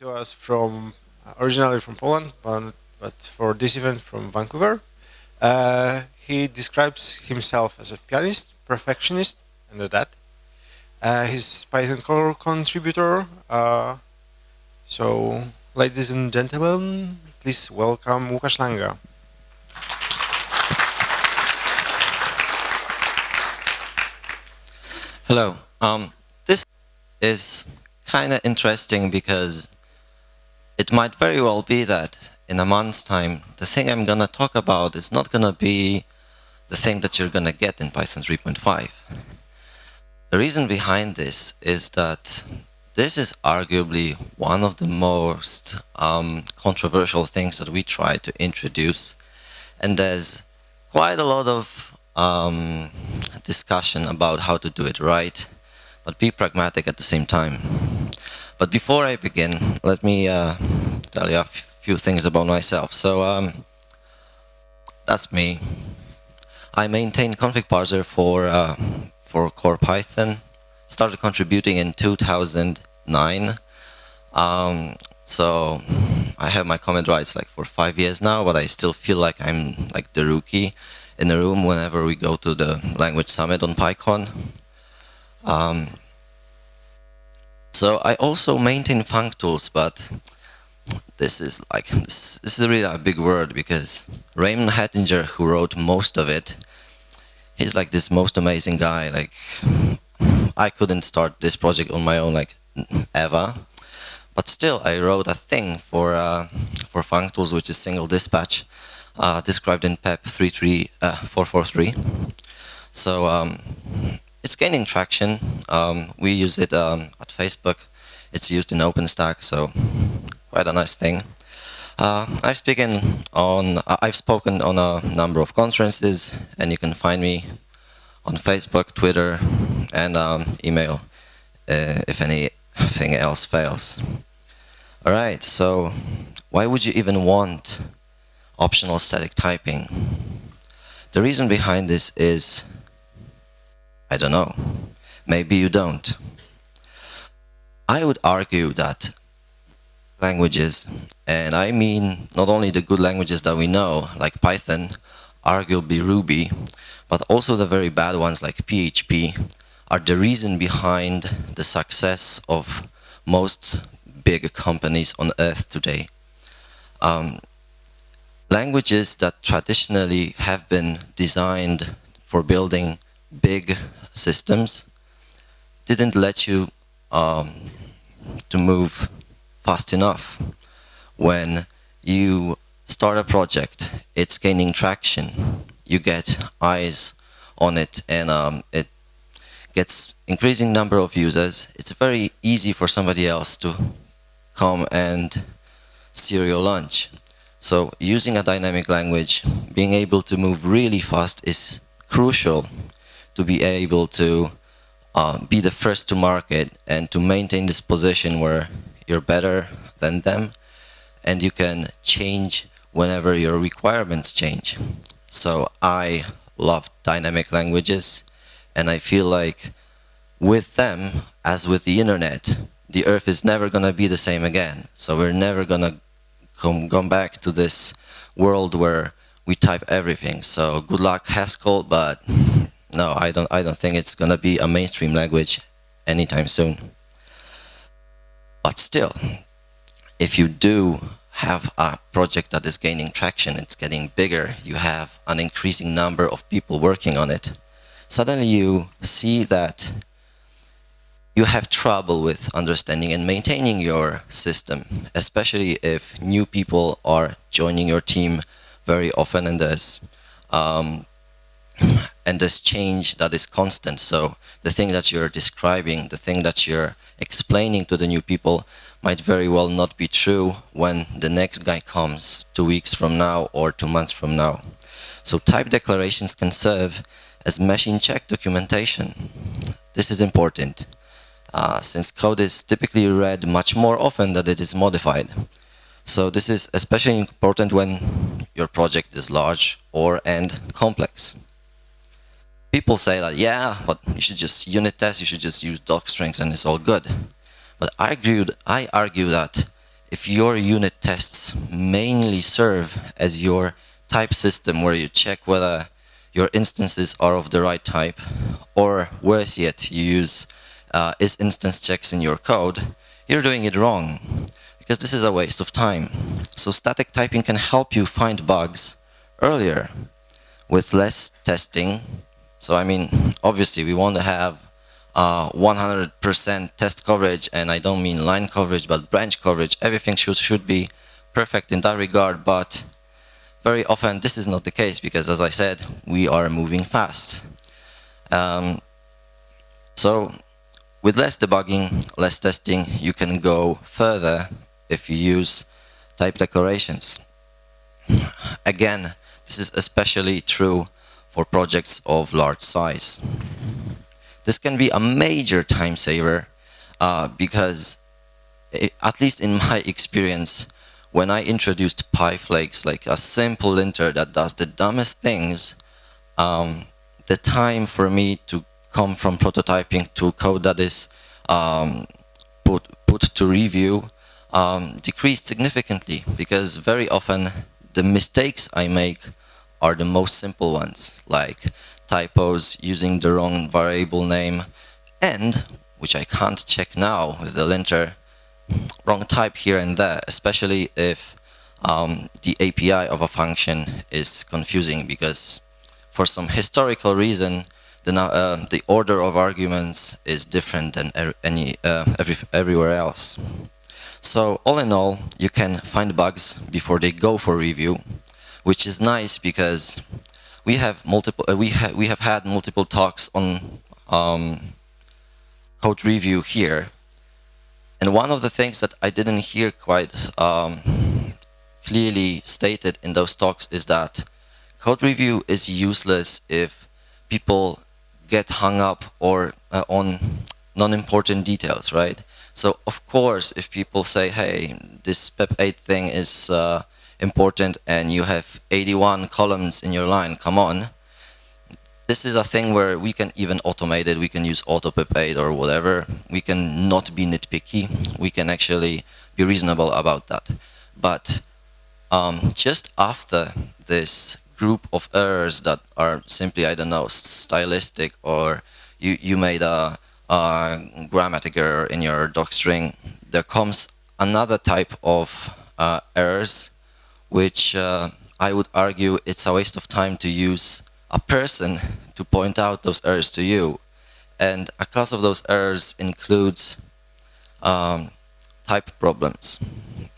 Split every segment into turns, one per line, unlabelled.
to us from originally from Poland, but for this event from Vancouver. He describes himself as a pianist, perfectionist, and that. He's Python core contributor. So, ladies and gentlemen, please welcome Łukasz Langa.
Hello. This is kind of interesting because it might very well be that in a month's time, the thing I'm going to talk about is not going to be the thing that you're going to get in Python 3.5. The reason behind this is that this is arguably one of the most controversial things that we try to introduce, and there's quite a lot of discussion about how to do it right, but be pragmatic at the same time. But before I begin, let me tell you a few things about myself. So that's me. I maintain config parser for core Python. Started contributing in 2009. So I have my comment rights like for 5 years now, but I still feel like I'm like the rookie in the room whenever we go to the language summit on PyCon. So I also maintain functools, but this is really a big word because Raymond Hettinger, who wrote most of it, he's like this most amazing guy. Like I couldn't start this project on my own, like ever. But still, I wrote a thing for functools, which is single dispatch, described in PEP 443. So it's gaining traction. We use it at Facebook. It's used in OpenStack, so quite a nice thing. I've spoken on a number of conferences, and you can find me on Facebook, Twitter, and email if anything else fails. All right, so why would you even want optional static typing? The reason behind this is, I don't know, maybe you don't. I would argue that languages, and I mean not only the good languages that we know, like Python, arguably Ruby, but also the very bad ones like PHP, are the reason behind the success of most big companies on earth today. Languages that traditionally have been designed for building big systems didn't let you to move fast enough. When you start a project, it's gaining traction, you get eyes on it, and it gets increasing number of users. It's very easy for somebody else to come and steal your lunch. So using a dynamic language, being able to move really fast is crucial to be able to be the first to market and to maintain this position where you're better than them and you can change whenever your requirements change. So I love dynamic languages, and I feel like with them, as with the internet, the earth is never going to be the same again. So we're never going to come back to this world where we type everything. So good luck, Haskell, but no, I don't think it's going to be a mainstream language anytime soon. But still, if you do have a project that is gaining traction, it's getting bigger, you have an increasing number of people working on it, suddenly you see that you have trouble with understanding and maintaining your system, especially if new people are joining your team very often, and there's change that is constant. So the thing that you're describing, the thing that you're explaining to the new people might very well not be true when the next guy comes 2 weeks from now or 2 months from now. So type declarations can serve as machine check documentation. This is important, since code is typically read much more often than it is modified. So this is especially important when your project is large and complex. People say that, yeah, but you should just unit test, you should just use doc strings and it's all good. But I argue that if your unit tests mainly serve as your type system where you check whether your instances are of the right type, or worse yet, you use is instance checks in your code, you're doing it wrong, because this is a waste of time. So static typing can help you find bugs earlier with less testing. So I mean, obviously we want to have 100% test coverage, and I don't mean line coverage, but branch coverage. Everything should be perfect in that regard, but very often this is not the case because, as I said, we are moving fast. So with less debugging, less testing, you can go further if you use type declarations. Again, this is especially true for projects of large size. This can be a major time saver because, at least in my experience, when I introduced PyFlakes, like a simple linter that does the dumbest things, the time for me to come from prototyping to code that is put to review decreased significantly, because very often the mistakes I make are the most simple ones, like typos, using the wrong variable name, and, which I can't check now with the linter, wrong type here and there, especially if the API of a function is confusing, because for some historical reason the order of arguments is different than everywhere else. So all in all, you can find bugs before they go for review, which is nice because we have had multiple talks on code review here. And one of the things that I didn't hear quite clearly stated in those talks is that code review is useless if people get hung up or on non-important details, right? So of course, if people say, hey, this PEP8 thing is important and you have 81 columns in your line, come on. This is a thing where we can even automate it. We can use AutoPEP8 or whatever. We can not be nitpicky. We can actually be reasonable about that. But just after this group of errors that are simply, I don't know, stylistic, or you made a grammatic error in your docstring, there comes another type of errors, which I would argue it's a waste of time to use a person to point out those errors to you. And a cause of those errors includes type problems.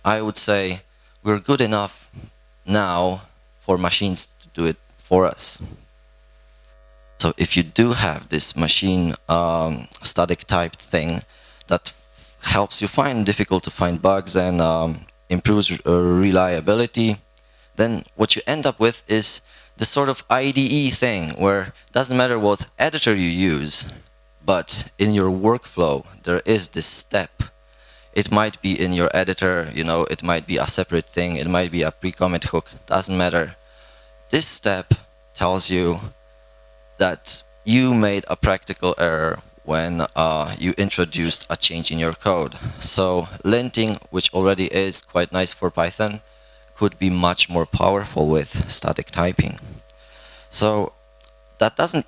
I would say we're good enough now for machines to do it for us. So if you do have this machine static typed thing that helps you find difficult to find bugs and improves reliability, then what you end up with is the sort of IDE thing where it doesn't matter what editor you use, but in your workflow there is this step. It might be in your editor, you know, it might be a separate thing, it might be a pre-commit hook, doesn't matter. This step tells you that you made a practical error when you introduced a change in your code. So linting, which already is quite nice for Python, could be much more powerful with static typing. So that doesn't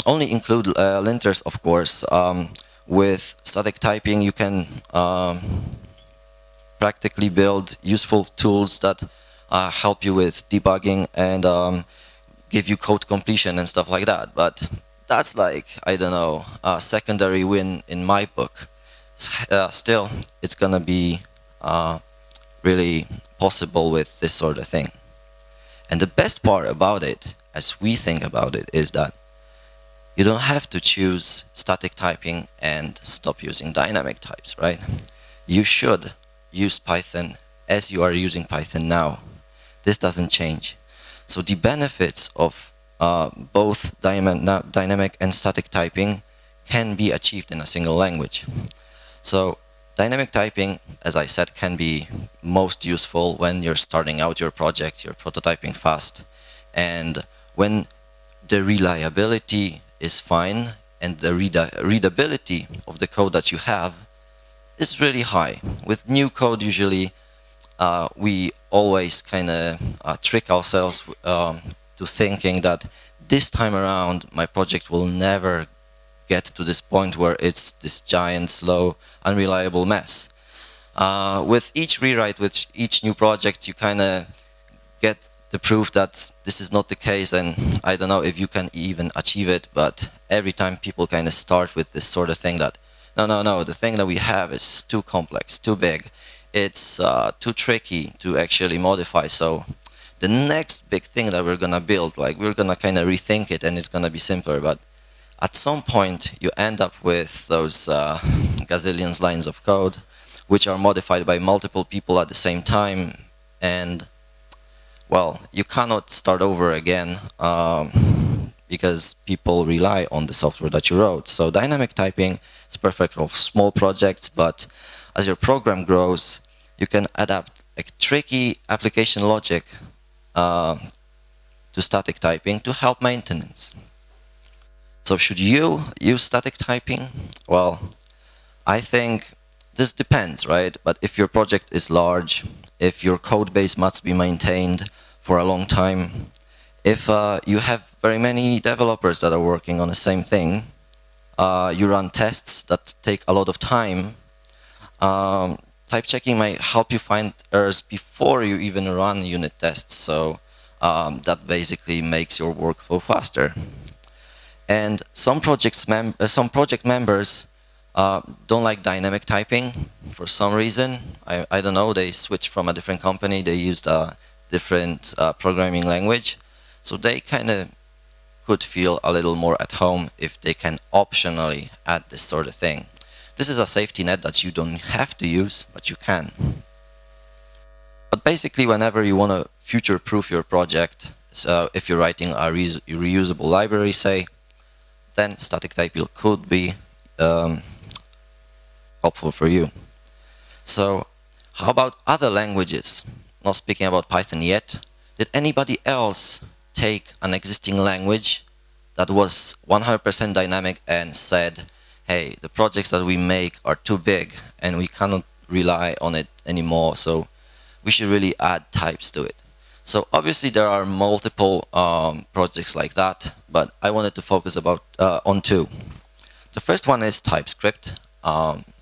only include linters, of course. With static typing, you can practically build useful tools that help you with debugging and give you code completion and stuff like that. But that's like, I don't know, a secondary win in my book. Still, it's gonna be really possible with this sort of thing. And the best part about it, as we think about it, is that you don't have to choose static typing and stop using dynamic types, right? You should use Python as you are using Python now. This doesn't change. So the benefits of both dynamic and static typing can be achieved in a single language. So dynamic typing, as I said, can be most useful when you're starting out your project, you're prototyping fast, and when the reliability is fine and the readability of the code that you have is really high. With new code, usually we always kind of trick ourselves to thinking that this time around my project will never get to this point where it's this giant, slow, unreliable mess. With each rewrite, with each new project, you kind of get the proof that this is not the case, and I don't know if you can even achieve it, but every time people kind of start with this sort of thing that, no, the thing that we have is too complex, too big, it's too tricky to actually modify, so the next big thing that we're gonna build, like we're gonna kind of rethink it and it's gonna be simpler, but at some point you end up with those gazillions lines of code which are modified by multiple people at the same time, and well, you cannot start over again because people rely on the software that you wrote. So dynamic typing is perfect for small projects, but as your program grows, you can adapt a tricky application logic to static typing to help maintenance. So should you use static typing? Well, I think this depends, right? But if your project is large, if your code base must be maintained for a long time, if you have very many developers that are working on the same thing, you run tests that take a lot of time, type checking might help you find errors before you even run unit tests, so that basically makes your workflow faster. And some project members don't like dynamic typing for some reason. I don't know, they switched from a different company, they used a different programming language. So they kind of could feel a little more at home if they can optionally add this sort of thing. This is a safety net that you don't have to use, but you can. But basically, whenever you want to future-proof your project, so if you're writing a reusable library, say, then static typing could be helpful for you. So how about other languages? Not speaking about Python yet. Did anybody else take an existing language that was 100% dynamic and said, hey, the projects that we make are too big and we cannot rely on it anymore, so we should really add types to it? So obviously there are multiple projects like that, but I wanted to focus on two. The first one is Typescript,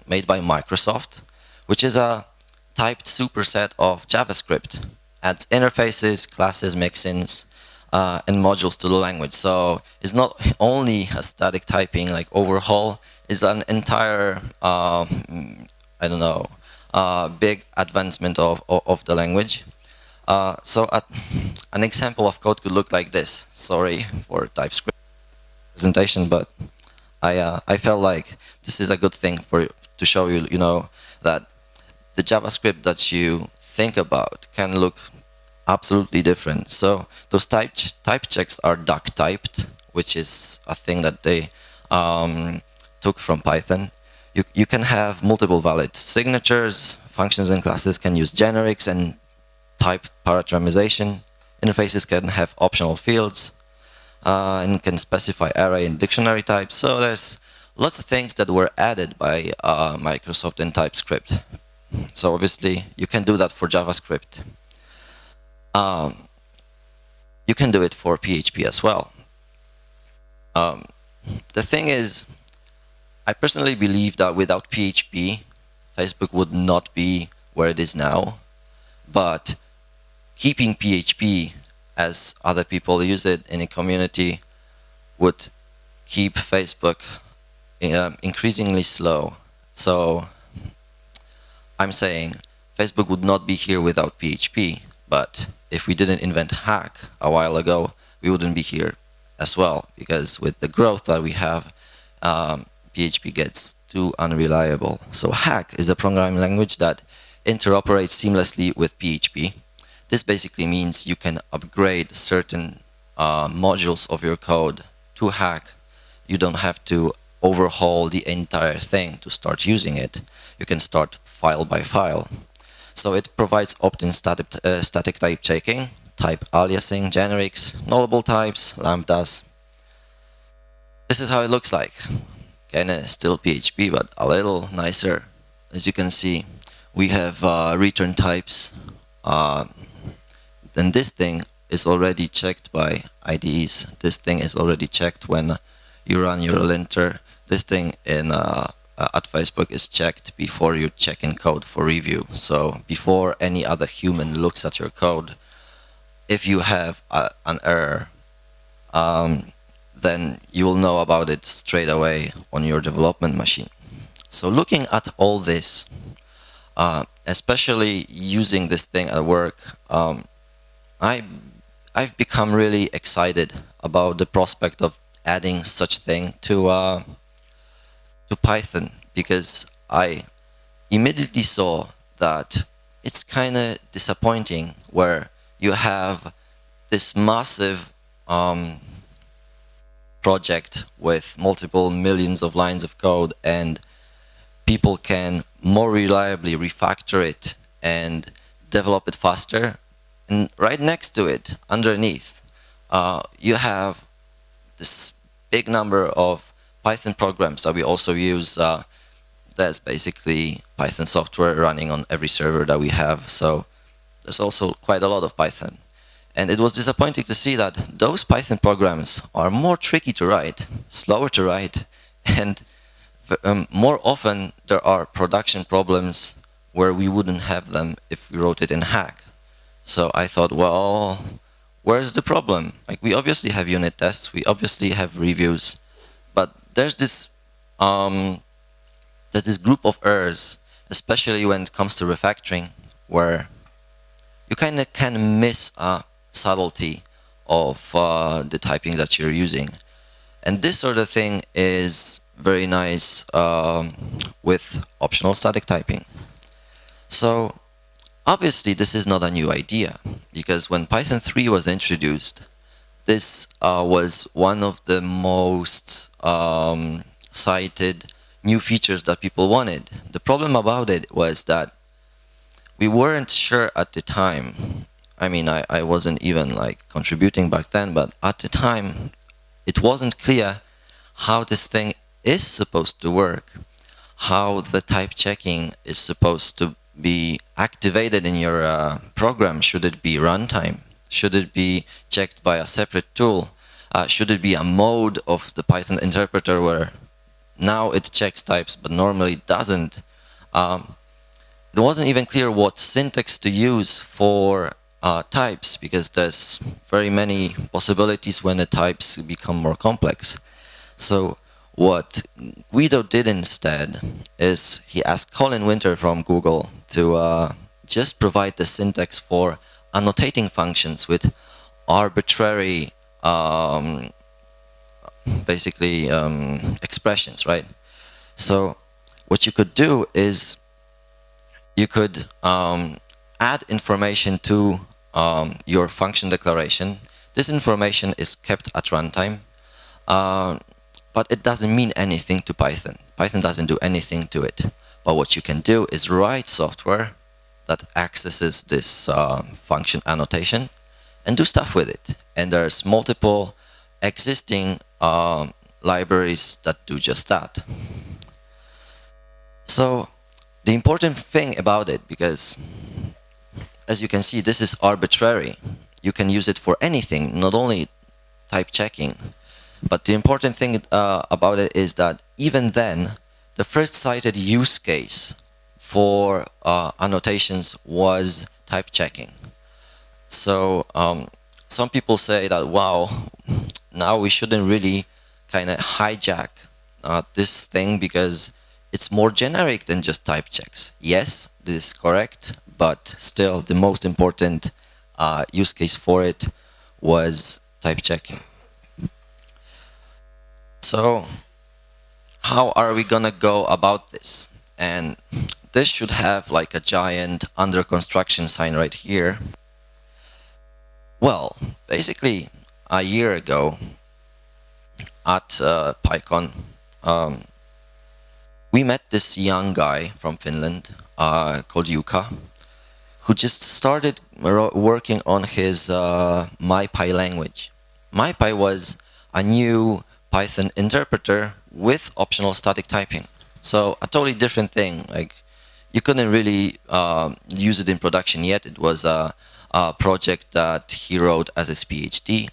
made by Microsoft, which is a typed superset of JavaScript. Adds interfaces, classes, mixins, and modules to the language. So it's not only a static typing like overhaul, it's an entire, big advancement of the language. So an example of code could look like this. Sorry for Typescript presentation, but I felt like this is a good thing to show you, that the JavaScript that you think about can look absolutely different. So those type checks are duck typed, which is a thing that they took from Python. You can have multiple valid signatures. Functions and classes can use generics and type parameterization. Interfaces can have optional fields and can specify array and dictionary types. So there's lots of things that were added by Microsoft in TypeScript. So obviously you can do that for JavaScript. You can do it for PHP as well. The thing is, I personally believe that without PHP, Facebook would not be where it is now. But keeping PHP as other people use it in a community would keep Facebook increasingly slow. So I'm saying Facebook would not be here without PHP, but if we didn't invent Hack a while ago, we wouldn't be here as well, because with the growth that we have, PHP gets too unreliable. So Hack is a programming language that interoperates seamlessly with PHP. This basically means you can upgrade certain modules of your code to Hack. You don't have to overhaul the entire thing to start using it. You can start file by file. So it provides opt-in static type checking, type aliasing, generics, nullable types, lambdas. This is how it looks like. Kinda still PHP, but a little nicer. As you can see, we have return types then this thing is already checked by IDEs. This thing is already checked when you run your linter. This thing in at Facebook is checked before you check in code for review. So before any other human looks at your code, if you have an error, then you will know about it straight away on your development machine. So looking at all this, especially using this thing at work, I've become really excited about the prospect of adding such thing to Python, because I immediately saw that it's kind of disappointing where you have this massive project with multiple millions of lines of code, and people can more reliably refactor it and develop it faster. And right next to it, underneath, you have this big number of Python programs that we also use. That's basically Python software running on every server that we have. So there's also quite a lot of Python. And it was disappointing to see that those Python programs are more tricky to write, slower to write, and more often there are production problems where we wouldn't have them if we wrote it in Hack. So I thought, well, where's the problem? Like, we obviously have unit tests, we obviously have reviews, but there's this group of errors, especially when it comes to refactoring, where you kind of can miss a subtlety of the typing that you're using. And this sort of thing is very nice with optional static typing. So obviously this is not a new idea, because when Python 3 was introduced, this was one of the most cited new features that people wanted. The problem about it was that we weren't sure at the time. I mean, I wasn't even like contributing back then, but at the time it wasn't clear how this thing is supposed to work, how the type checking is supposed to be activated in your program. Should it be runtime? Should it be checked by a separate tool? Should it be a mode of the Python interpreter where now it checks types but normally doesn't? It wasn't even clear what syntax to use for types, because there's very many possibilities when the types become more complex. So what Guido did instead is he asked Colin Winter from Google to just provide the syntax for annotating functions with arbitrary basically expressions, right? So what you could do is you could add information to your function declaration. This information is kept at runtime, but it doesn't mean anything to Python. Python doesn't do anything to it. But what you can do is write software that accesses this function annotation and do stuff with it. And there's multiple existing libraries that do just that. So the important thing about it, because as you can see, this is arbitrary. You can use it for anything, not only type checking. But the important thing about it is that even then, the first cited use case for annotations was type checking. So some people say that, wow, now we shouldn't really kind of hijack this thing because it's more generic than just type checks. Yes, this is correct, but still the most important use case for it was type checking. So how are we gonna go about this? And this should have like a giant under construction sign right here. Well, basically a year ago at PyCon, we met this young guy from Finland called Łukasz, who just started working on his MyPy language. MyPy was a new Python interpreter with optional static typing. So a totally different thing. Like, you couldn't really use it in production yet. It was a project that he wrote as his PhD.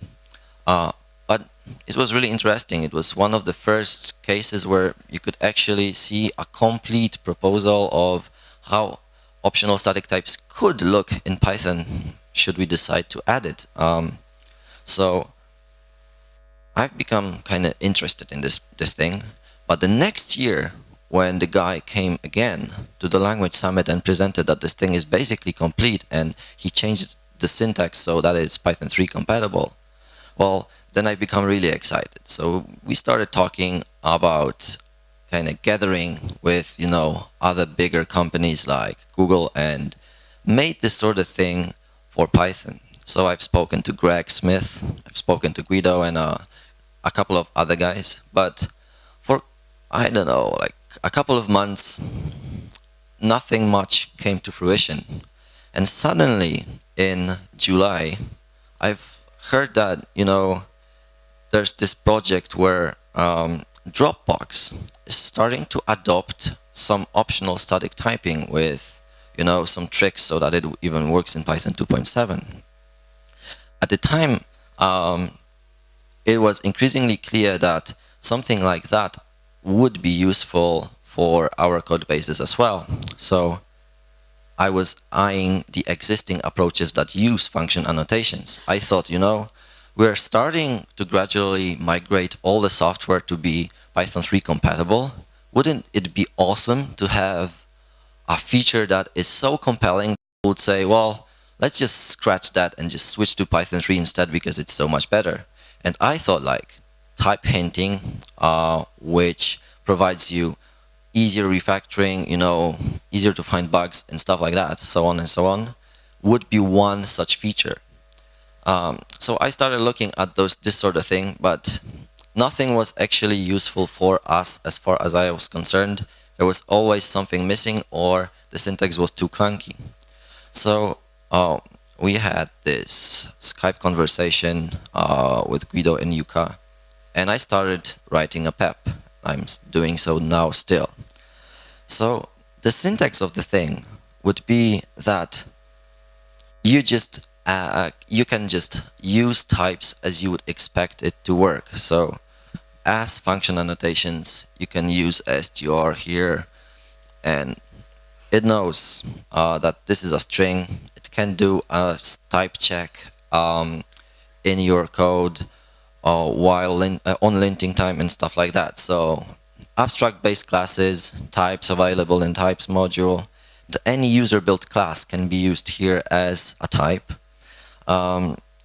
But it was really interesting. It was one of the first cases where you could actually see a complete proposal of how optional static types could look in Python should we decide to add it. So I've become kind of interested in this thing. But the next year, when the guy came again to the language summit and presented that this thing is basically complete and he changed the syntax so that it's Python 3 compatible, well, then I become really excited. So we started talking about kind of gathering with, you know, other bigger companies like Google and made this sort of thing for Python. So I've spoken to Greg Smith, I've spoken to Guido and a couple of other guys, but for, I don't know, like a couple of months, nothing much came to fruition. And suddenly in July, I've heard that, you know, there's this project where Dropbox is starting to adopt some optional static typing with, you know, some tricks so that it even works in Python 2.7. At the time, it was increasingly clear that something like that would be useful for our code bases as well. So I was eyeing the existing approaches that use function annotations. I thought, you know, we're starting to gradually migrate all the software to be Python 3 compatible. Wouldn't it be awesome to have a feature that is so compelling that would say, well, let's just scratch that and just switch to Python 3 instead because it's so much better. And I thought like type hinting, which provides you easier refactoring, you know, easier to find bugs and stuff like that, so on and so on, would be one such feature. So I started looking at this sort of thing, but nothing was actually useful for us as far as I was concerned. There was always something missing or the syntax was too clunky. So we had this Skype conversation with Guido and Yuka, and I started writing a PEP. I'm doing so now still. So the syntax of the thing would be that you can just use types as you would expect it to work. So as function annotations, you can use str here, and it knows that this is a string. It can do a type check in your code while on linting time and stuff like that. So abstract-based classes, types available in types module. Any user-built class can be used here as a type.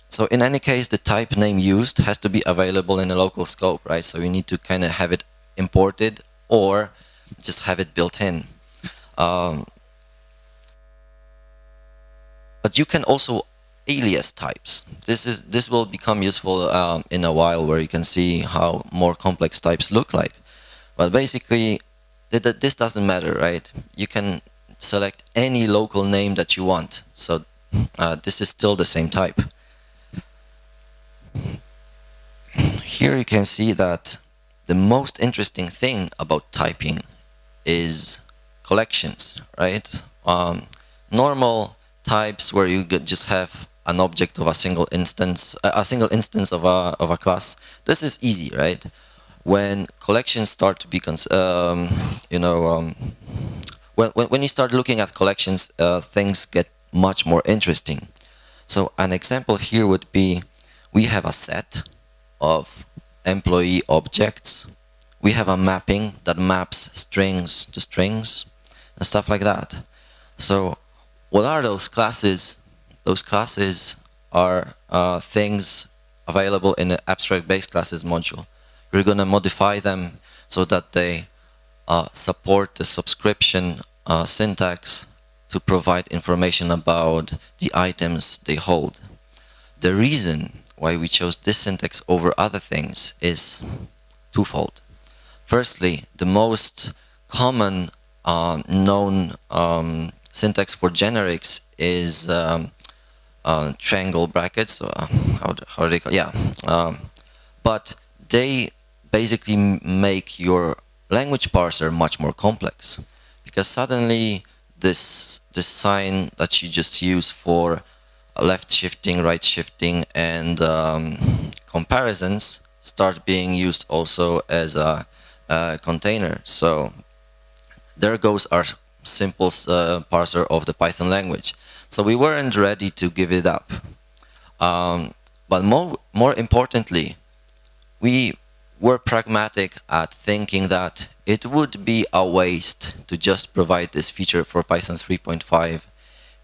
So in any case, the type name used has to be available in a local scope, right? So you need to kind of have it imported or just have it built in. But you can also alias types. This will become useful in a while, where you can see how more complex types look like. But basically, this doesn't matter, right? You can select any local name that you want. So this is still the same type. Here you can see that the most interesting thing about typing is collections, right? Normal types where you just have an object of a single instance of a class. This is easy, right? When collections start to be, when you start looking at collections, things get much more interesting. So an example here would be, we have a set of employee objects. We have a mapping that maps strings to strings and stuff like that. So what are those classes? Those classes are things available in the abstract base classes module. We're going to modify them so that they support the subscription syntax to provide information about the items they hold. The reason why we chose this syntax over other things is twofold. Firstly, the most common known syntax for generics is triangle brackets. How do they call? Yeah, but they basically make your language parser much more complex, because suddenly this sign that you just use for left shifting, right shifting, and comparisons start being used also as a container. So there goes our simple parser of the Python language. So we weren't ready to give it up. But more importantly, we were pragmatic at thinking that it would be a waste to just provide this feature for Python 3.5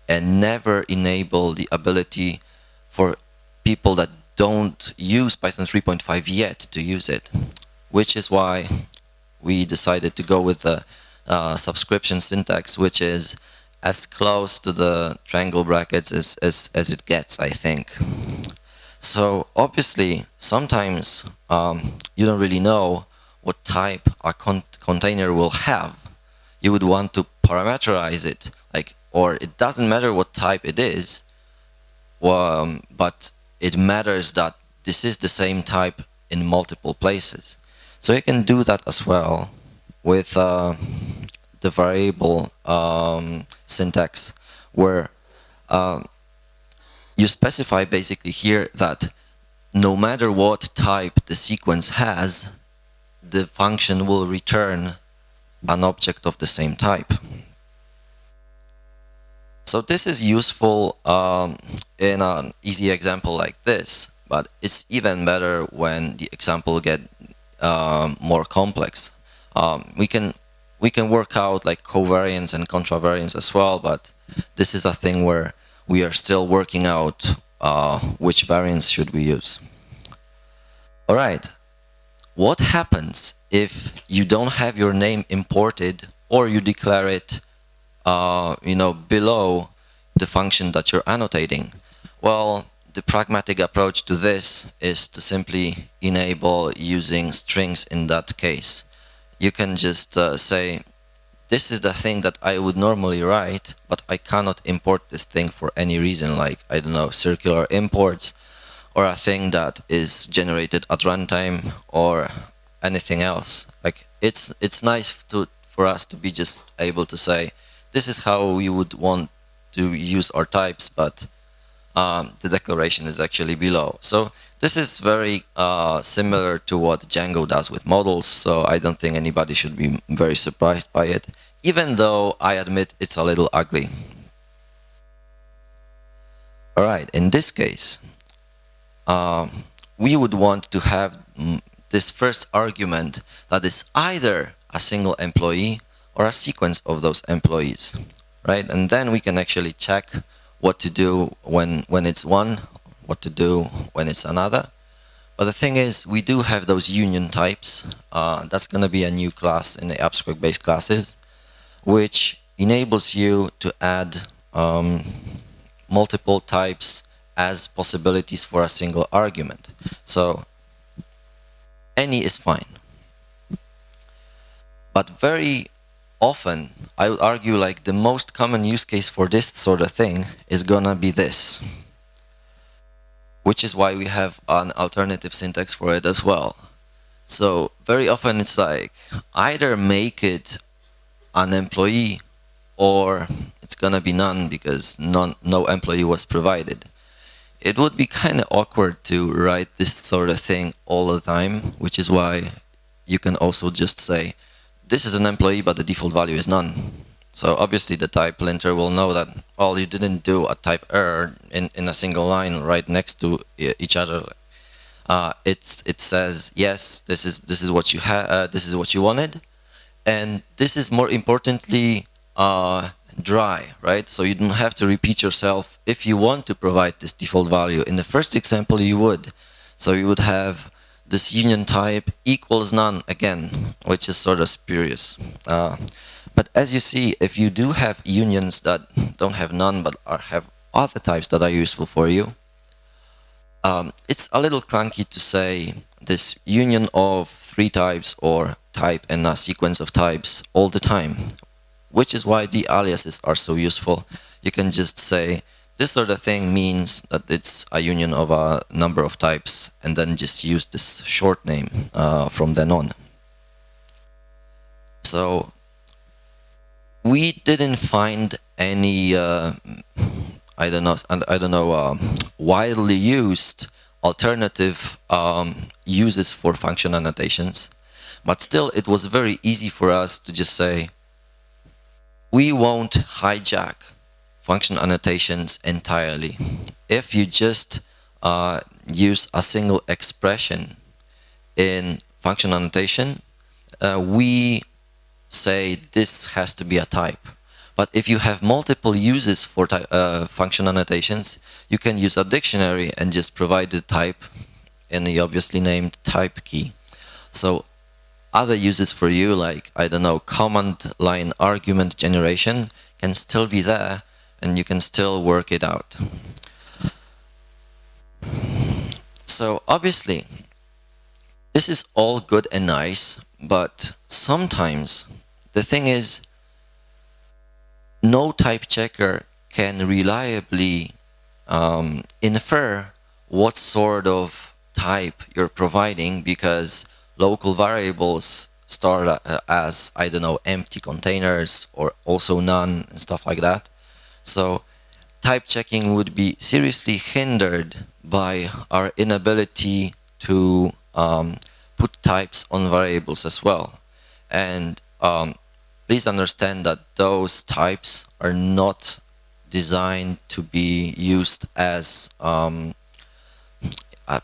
and never enable the ability for people that don't use Python 3.5 yet to use it, which is why we decided to go with the subscription syntax, which is as close to the triangle brackets as it gets, I think. So obviously, sometimes you don't really know what type a container will have. You would want to parameterize it, or it doesn't matter what type it is, but it matters that this is the same type in multiple places. So you can do that as well with the variable syntax, where you specify basically here that no matter what type the sequence has, the function will return an object of the same type. So this is useful in an easy example like this, but it's even better when the example get more complex. We can work out like covariance and contravariance as well, but this is a thing where we are still working out which variance should we use. All right, what happens if you don't have your name imported or you declare it below the function that you're annotating? Well, the pragmatic approach to this is to simply enable using strings in that case. You can just say, this is the thing that I would normally write, but I cannot import this thing for any reason, like, I don't know, circular imports, or a thing that is generated at runtime, or anything else. Like, it's nice for us to be just able to say, this is how we would want to use our types, but the declaration is actually below. So this is very similar to what Django does with models, so I don't think anybody should be very surprised by it, even though I admit it's a little ugly. All right, in this case, we would want to have this first argument that is either a single employee or a sequence of those employees, right? And then we can actually check what to do when it's one, what to do when it's another. But the thing is, we do have those union types. That's going to be a new class in the AppScript-based classes, which enables you to add multiple types as possibilities for a single argument. So any is fine. But very often, I would argue like the most common use case for this sort of thing is gonna be this, which is why we have an alternative syntax for it as well. So very often it's like either make it an employee or it's gonna be none because no employee was provided. It would be kind of awkward to write this sort of thing all the time, which is why you can also just say, this is an employee, but the default value is none. So obviously the type linter will know that, well, you didn't do a type error in a single line right next to each other. It says, yes, this is what you this is what you wanted, and this is more importantly dry, right? So you don't have to repeat yourself if you want to provide this default value. In the first example, you would. So you would have this union type equals none again, which is sort of spurious. But as you see, if you do have unions that don't have none but have other types that are useful for you, it's a little clunky to say this union of 3 types or type and a sequence of types all the time, which is why the aliases are so useful. You can just say, this sort of thing means that it's a union of a number of types, and then just use this short name from then on. So we didn't find any I don't know widely used alternative uses for function annotations, but still it was very easy for us to just say we won't hijack function annotations entirely. If you just use a single expression in function annotation, we say this has to be a type. But if you have multiple uses for function annotations, you can use a dictionary and just provide the type in the obviously named type key. So other uses for you, like, I don't know, command line argument generation, can still be there, and you can still work it out. So obviously, this is all good and nice, but sometimes the thing is, no type checker can reliably infer what sort of type you're providing, because local variables start as, I don't know, empty containers or also none and stuff like that. So type checking would be seriously hindered by our inability to put types on variables as well. And please understand that those types are not designed to be used as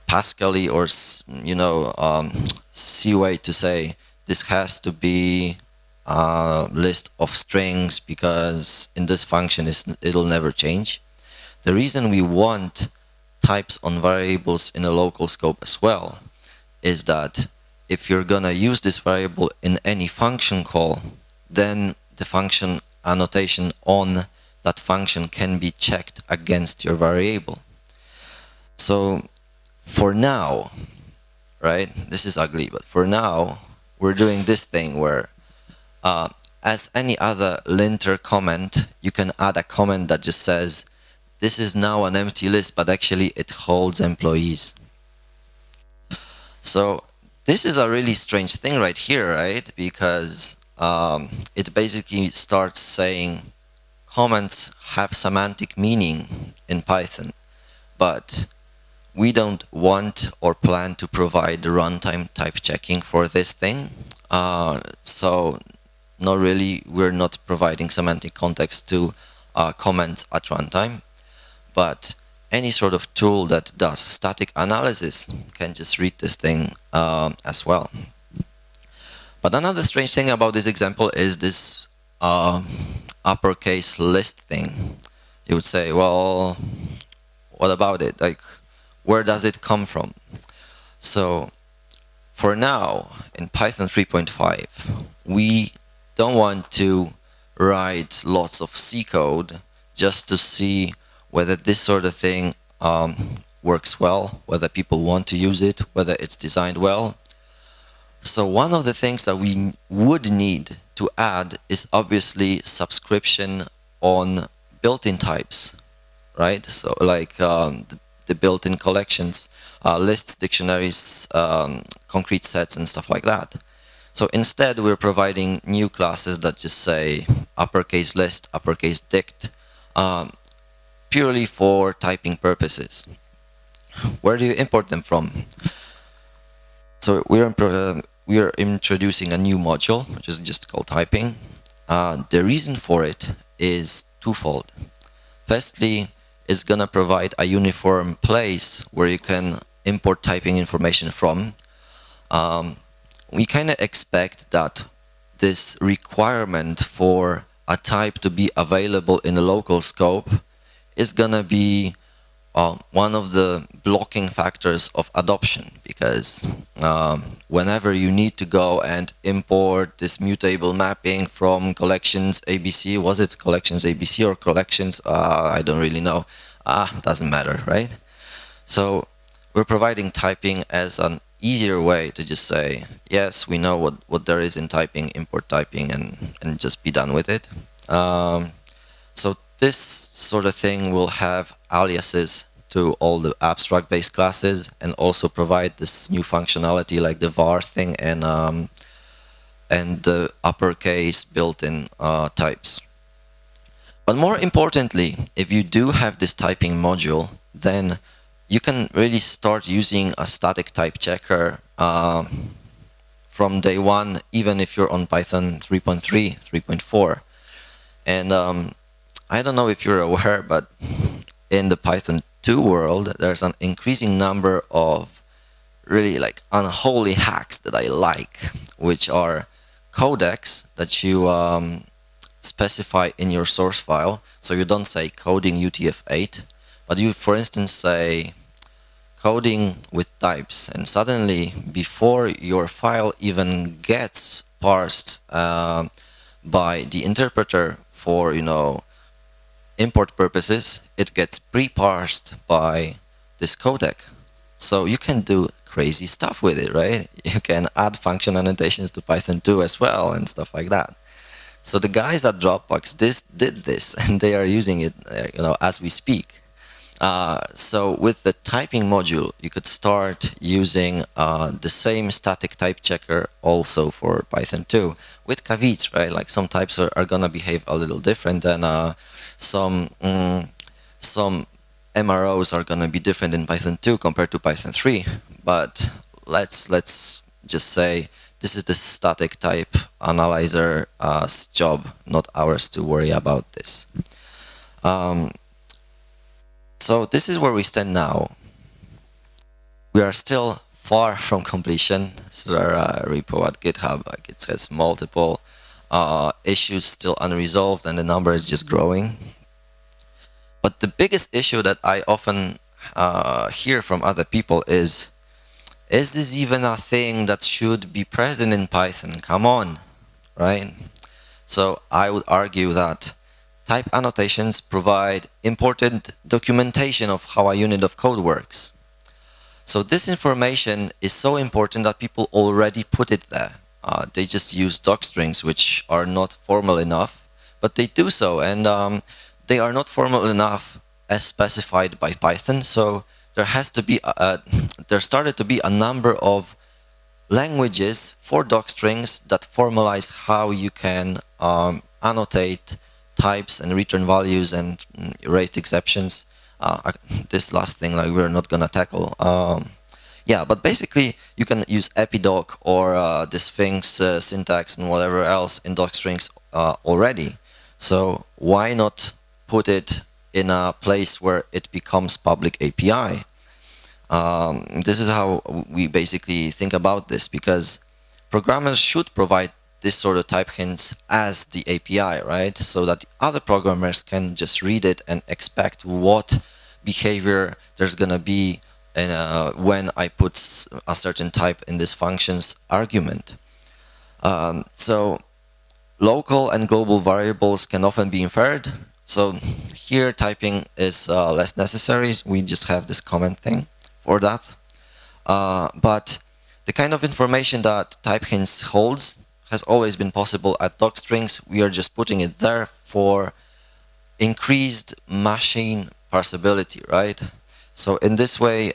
Pascal-y or C way to say this has to be a list of strings because in this function it'll never change. The reason we want types on variables in a local scope as well is that if you're gonna use this variable in any function call, then the function annotation on that function can be checked against your variable. So for now, right, this is ugly, but for now, we're doing this thing where as any other linter comment, you can add a comment that just says, this is now an empty list, but actually it holds employees. So this is a really strange thing right here, right? Because it basically starts saying comments have semantic meaning in Python, but we don't want or plan to provide the runtime type checking for this thing. So not really, we're not providing semantic context to comments at runtime, but any sort of tool that does static analysis can just read this thing as well. But another strange thing about this example is this uppercase list thing. You would say, well, what about it? Like, where does it come from? So for now, in Python 3.5, we don't want to write lots of C code just to see whether this sort of thing works well, whether people want to use it, whether it's designed well. So one of the things that we would need to add is obviously subscription on built-in types, right? So like the built-in collections, lists, dictionaries, concrete sets, and stuff like that. So instead, we're providing new classes that just say uppercase list, uppercase dict, purely for typing purposes. Where do you import them from? So we are introducing a new module, which is just called typing. The reason for it is twofold. Firstly, it's going to provide a uniform place where you can import typing information from. We kind of expect that this requirement for a type to be available in a local scope is going to be one of the blocking factors of adoption, because whenever you need to go and import this mutable mapping from collections ABC, was it collections ABC or collections, I don't really know, doesn't matter, right? So we're providing typing as an easier way to just say, yes, we know what there is in typing, import typing, and just be done with it. So this sort of thing will have aliases to all the abstract-based classes and also provide this new functionality like the var thing and and the uppercase built-in types. But more importantly, if you do have this typing module, then you can really start using a static type checker from day one, even if you're on Python 3.3, 3.4. And I don't know if you're aware, but in the Python 2 world, there's an increasing number of really like unholy hacks that I like, which are codecs that you specify in your source file. So you don't say coding UTF-8, but you, for instance, say coding with types, and suddenly, before your file even gets parsed by the interpreter for, import purposes, it gets pre-parsed by this codec. So you can do crazy stuff with it, right? You can add function annotations to Python 2 as well and stuff like that. So the guys at Dropbox did this, and they are using it, as we speak. So with the typing module, you could start using the same static type checker also for Python 2 with caveats, right? Like some types are going to behave a little different, and some MROs are going to be different in Python 2 compared to Python 3. But let's just say this is the static type analyzer's job, not ours to worry about this. So this is where we stand now. We are still far from completion. So our repo at GitHub, like it says, multiple issues still unresolved, and the number is just growing. But the biggest issue that I often hear from other people is this even a thing that should be present in Python? Come on, right? So I would argue that type annotations provide important documentation of how a unit of code works. So this information is so important that people already put it there. They just use docstrings, which are not formal enough, but they do so, and they are not formal enough as specified by Python. So there has to be there started to be a number of languages for docstrings that formalize how you can annotate types and return values and erased exceptions. This last thing, like, we're not gonna tackle. Yeah, but basically you can use epidoc or this Sphinx syntax and whatever else in docstrings already. So why not put it in a place where it becomes public API? This is how we basically think about this, because programmers should provide this sort of type hints as the API, right? So that other programmers can just read it and expect what behavior there's gonna be when I put a certain type in this function's argument. So local and global variables can often be inferred. So here typing is less necessary. We just have this comment thing for that. But the kind of information that type hints holds has always been possible at docstrings. We are just putting it there for increased machine parsability, right? So in this way,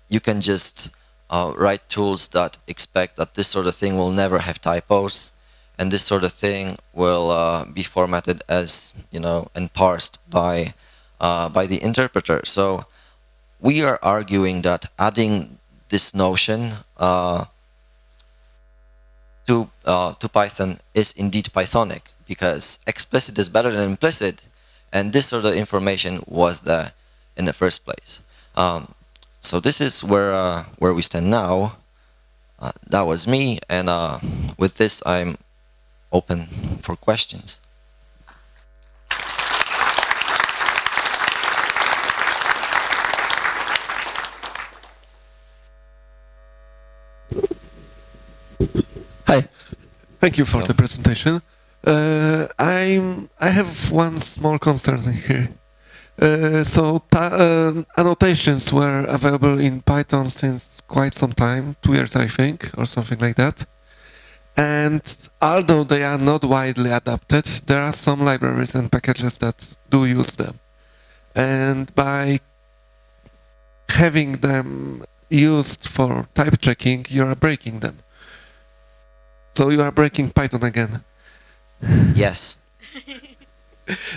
you can just write tools that expect that this sort of thing will never have typos, and this sort of thing will be formatted as, and parsed by the interpreter. So we are arguing that adding this notion to Python is indeed Pythonic, because explicit is better than implicit, and this sort of information was there in the first place. So this is where we stand now. That was me, and with this I'm open for questions.
Hi, thank you for the presentation. I have one small concern here. So annotations were available in Python since quite some time, 2 years I think, or something like that. And although they are not widely adopted, there are some libraries and packages that do use them. And by having them used for type checking, you are breaking them. So you are breaking Python again.
Yes.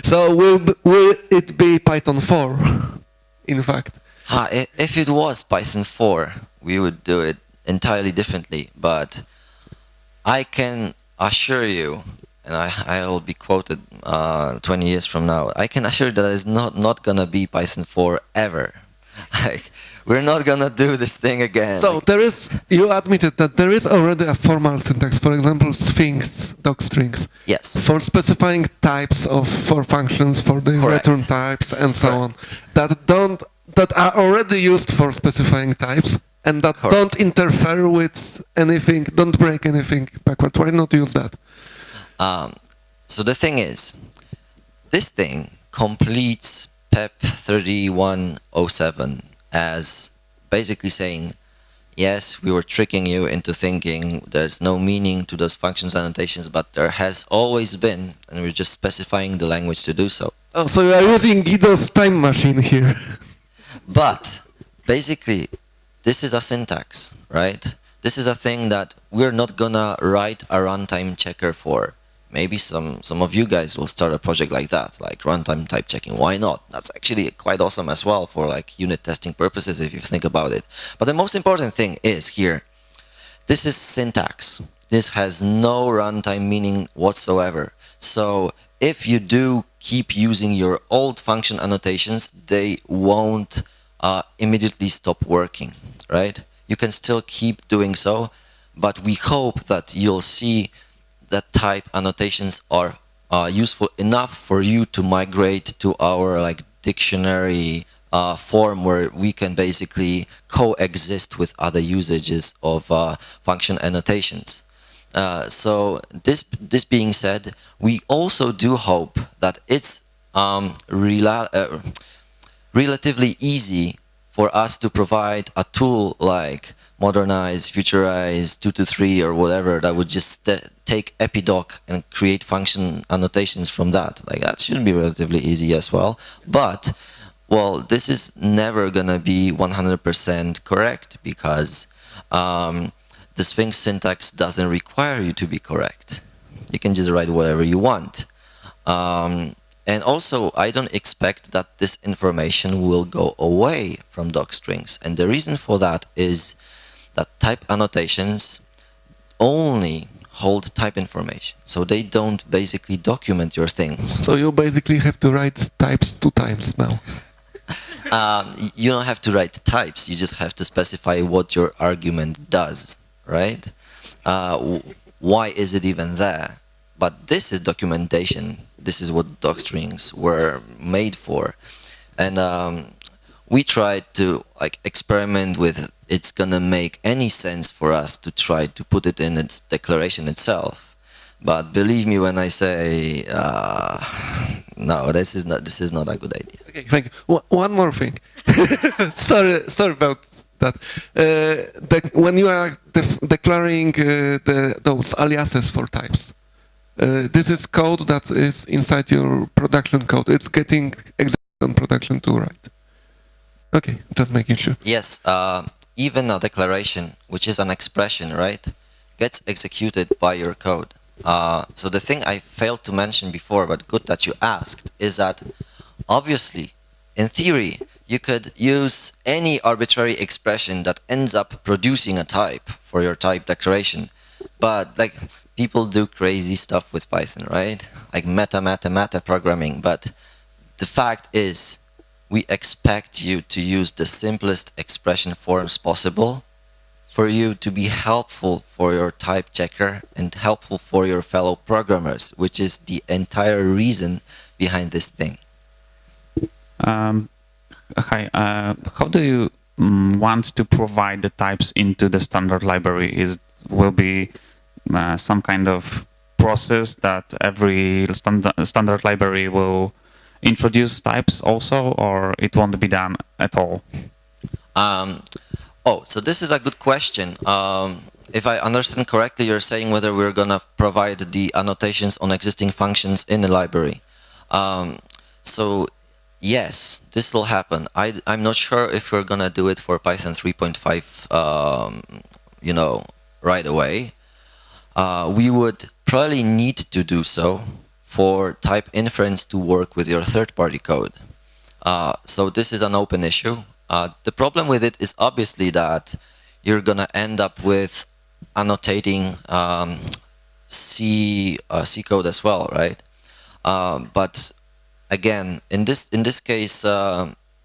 So will it be Python 4, in fact?
If it was Python 4, we would do it entirely differently. But I can assure you, and I will be quoted 20 years from now, I can assure you that it's not going to be Python 4 ever. Like, we're not going to do this thing again.
So there is, you admitted that there is already a formal syntax, for example, strings, docstrings.
Yes.
For specifying types for functions, for the
Correct.
return types, and so on,
Correct.
that are already used for specifying types, and that
Correct.
don't interfere with anything, don't break anything backward. Why not use that?
So the thing is, this thing completes PEP 3107 as basically saying, yes, we were tricking you into thinking there's no meaning to those functions annotations, but there has always been, and we're just specifying the language to do so.
Oh, so you are using Guido's time machine here.
But basically, this is a syntax, right? This is a thing that we're not gonna write a runtime checker for. Maybe some of you guys will start a project like that, like runtime type checking. Why not? That's actually quite awesome as well for like unit testing purposes if you think about it. But the most important thing is here, this is syntax. This has no runtime meaning whatsoever. So if you do keep using your old function annotations, they won't immediately stop working, right? You can still keep doing so, but we hope that you'll see that type annotations are useful enough for you to migrate to our like dictionary form where we can basically coexist with other usages of function annotations. So this being said, we also do hope that it's relatively easy for us to provide a tool like Modernize, Futurize, 223 or whatever that would just take epidoc and create function annotations from that. Like that should be relatively easy as well. But, well, this is never gonna be 100% correct because the Sphinx syntax doesn't require you to be correct. You can just write whatever you want. And also, I don't expect that this information will go away from docstrings. And the reason for that is that type annotations only hold type information. So they don't basically document your thing.
So you basically have to write types 2 times now.
You don't have to write types. You just have to specify what your argument does, right? Why is it even there? But this is documentation. This is what docstrings were made for. And we tried to like experiment with it's gonna make any sense for us to try to put it in its declaration itself. But believe me when I say no, this is not a good idea.
Okay, thank you. One more thing. sorry about that. When you are declaring those aliases for types, this is code that is inside your production code. It's getting executed on production too, right? Okay, just making sure.
Yes, even a declaration, which is an expression, right, gets executed by your code. So the thing I failed to mention before, but good that you asked, is that obviously, in theory, you could use any arbitrary expression that ends up producing a type for your type declaration. But like people do crazy stuff with Python, right? Like meta programming. But the fact is, we expect you to use the simplest expression forms possible for you to be helpful for your type checker and helpful for your fellow programmers, which is the entire reason behind this thing.
Hi, how do you want to provide the types into the standard library? Will be some kind of process that every standard library will introduce types also, or it won't be done at all?
So this is a good question. If I understand correctly, you're saying whether we're going to provide the annotations on existing functions in the library. So yes, this will happen. I'm not sure if we're going to do it for Python 3.5, right away. we would probably need to do so for type inference to work with your third-party code. So this is an open issue. The problem with it is obviously that you're gonna end up with annotating C code as well, right? But again, in this case,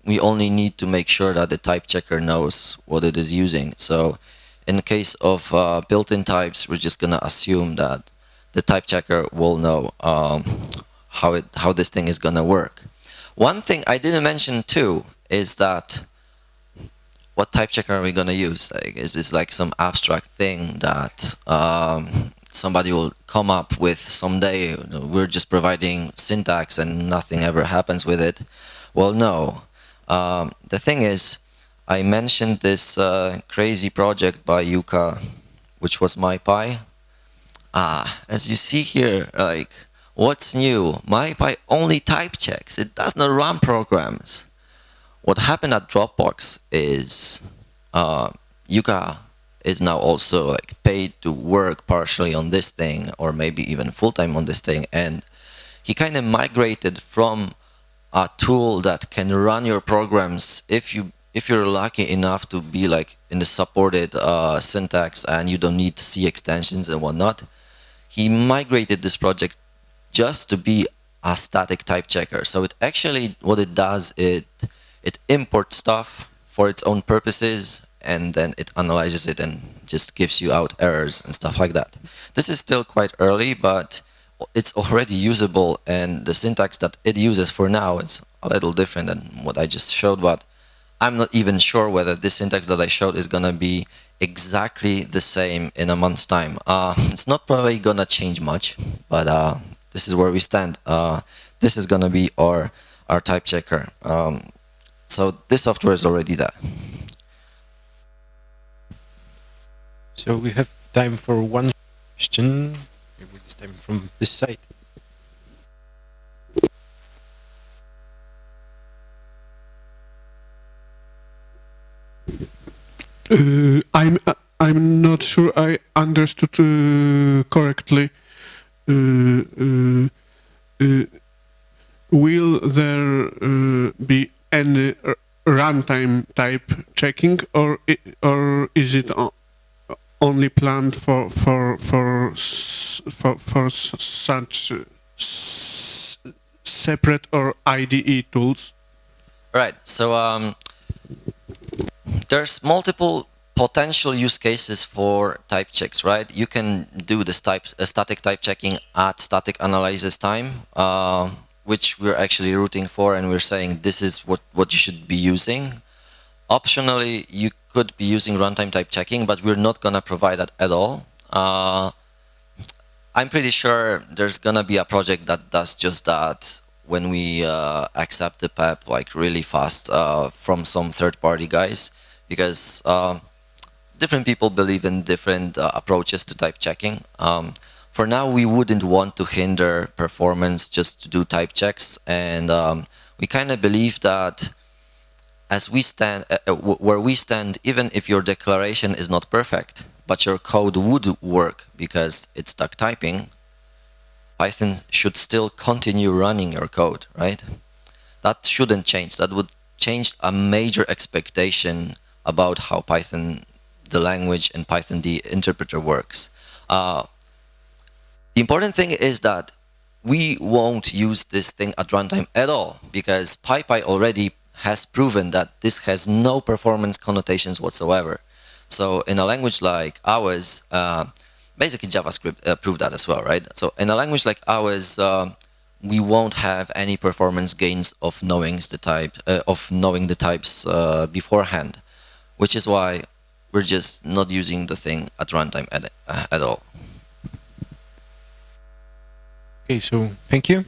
we only need to make sure that the type checker knows what it is using. So in the case of built-in types, we're just gonna assume that the type checker will know how this thing is gonna work. One thing I didn't mention too is that what type checker are we gonna use? Like, is this like some abstract thing that somebody will come up with someday? We're just providing syntax and nothing ever happens with it. Well, no. The thing is, I mentioned this crazy project by Yuka, which was MyPy. As you see here, like, what's new? MyPy only type checks. It does not run programs. What happened at Dropbox is Yuka is now also like paid to work partially on this thing, or maybe even full-time on this thing, and he kind of migrated from a tool that can run your programs if you're lucky enough to be like in the supported syntax and you don't need C extensions and whatnot. He migrated this project just to be a static type checker. So it actually, what it does, it imports stuff for its own purposes, and then it analyzes it and just gives you out errors and stuff like that. This is still quite early, but it's already usable, and the syntax that it uses for now is a little different than what I just showed, but I'm not even sure whether this syntax that I showed is gonna be exactly the same in a month's time. It's not probably gonna change much, but this is where we stand. This is gonna be our type checker. So this software is already there.
So we have time for one question, maybe this time from this side.
I'm not sure I understood correctly. Will there be any runtime type checking, or is it only planned for such separate or IDE tools?
Right. So there's multiple potential use cases for type checks, right? You can do this static type checking at static analysis time, which we're actually rooting for, and we're saying this is what you should be using. Optionally, you could be using runtime type checking, but we're not gonna provide that at all. I'm pretty sure there's gonna be a project that does just that when we accept the PEP like really fast from some third-party guys, because different people believe in different approaches to type checking. For now, we wouldn't want to hinder performance just to do type checks, and we kind of believe that as we stand, where we stand, even if your declaration is not perfect, but your code would work because it's duck typing, Python should still continue running your code, right? That shouldn't change. That would change a major expectation about how Python, the language, and Python, the interpreter works. The important thing is that we won't use this thing at runtime at all, because PyPy already has proven that this has no performance connotations whatsoever. So in a language like ours, basically JavaScript proved that as well, right? So in a language like ours, we won't have any performance gains of knowing the types beforehand, which is why we're just not using the thing at runtime at all.
Okay, so thank you.